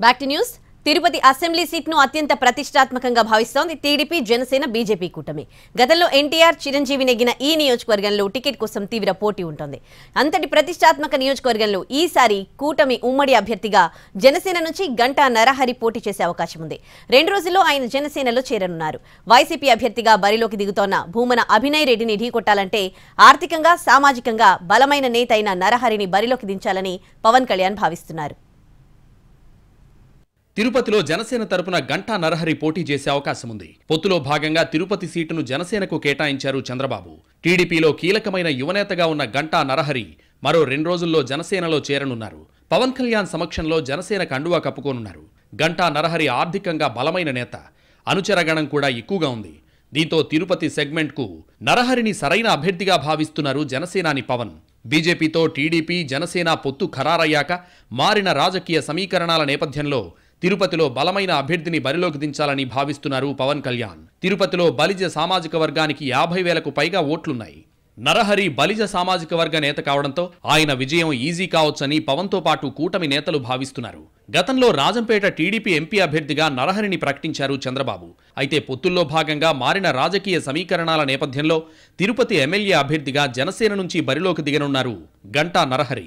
Back to news. Tirupati assembly సీట్ను అత్యంత ప్రతిష్టాత్మకంగా భావిస్తోంది టీడీపీ, జనసేన, బీజేపీ కూటమి. గతంలో ఎన్టీఆర్, చిరంజీవి నెగ్గిన ఈ నియోజకవర్గంలో టికెట్ కోసం తీవ్ర పోటీ ఉంటుంది. అంతటి ప్రతిష్టాత్మక నియోజకవర్గంలో ఈసారి కూటమి ఉమ్మడి అభ్యర్థిగా జనసేన నుంచి గంటా నరహరి పోటీ చేసే అవకాశం ఉంది. 2 రోజుల్లో ఆయన జనసేనలో చేరనున్నారు. వైసీపీ అభ్యర్థిగా బరిలోకి దిగుతోన్న భూమన అభినయ్ రెడ్డిని ఢీకొట్టాలంటే ఆర్థికంగా, సామాజికంగా బలమైన నేత అయిన నరహరిని బరిలోకి దించాలని పవన్ కళ్యాణ్ భావిస్తున్నారు. తిరుపతిలో జనసేన తరపున గంటా నరహరి పోటీ చేసే అవకాశం ఉంది. పొత్తులో భాగంగా తిరుపతి సీటును జనసేనకు కేటాయించారు చంద్రబాబు. టీడీపీలో కీలకమైన యువనేతగా ఉన్న గంటా నరహరి మరో 2 రోజుల్లో జనసేనలో చేరనున్నారు. పవన్ కళ్యాణ్ సమక్షంలో జనసేన కండువా కప్పుకోనున్నారు. గంటా నరహరి ఆర్థికంగా బలమైన నేత, అనుచరగణం కూడా ఎక్కువగా ఉంది. దీంతో తిరుపతి సెగ్మెంట్కు నరహరిని సరైన అభ్యర్థిగా భావిస్తున్నారు జనసేనాని పవన్. బీజేపీతో టీడీపీ, జనసేన పొత్తు ఖరారయ్యాక మారిన రాజకీయ సమీకరణాల నేపథ్యంలో తిరుపతిలో బలమైన అభ్యర్థిని బరిలోకి దించాలని భావిస్తున్నారు పవన్ కళ్యాణ్. తిరుపతిలో బలిజ సామాజిక వర్గానికి 50,000కు పైగా ఓట్లున్నాయి. నరహరి బలిజ సామాజిక వర్గ నేత కావడంతో ఆయన విజయం ఈజీ కావచ్చని పవన్తో పాటు కూటమి నేతలు భావిస్తున్నారు. గతంలో రాజంపేట టీడీపీ ఎంపీ అభ్యర్థిగా నరహరిని ప్రకటించారు చంద్రబాబు. అయితే పొత్తుల్లో భాగంగా మారిన రాజకీయ సమీకరణాల నేపథ్యంలో తిరుపతి ఎమ్మెల్యే అభ్యర్థిగా జనసేన నుంచి బరిలోకి దిగనున్నారు గంటా నరహరి.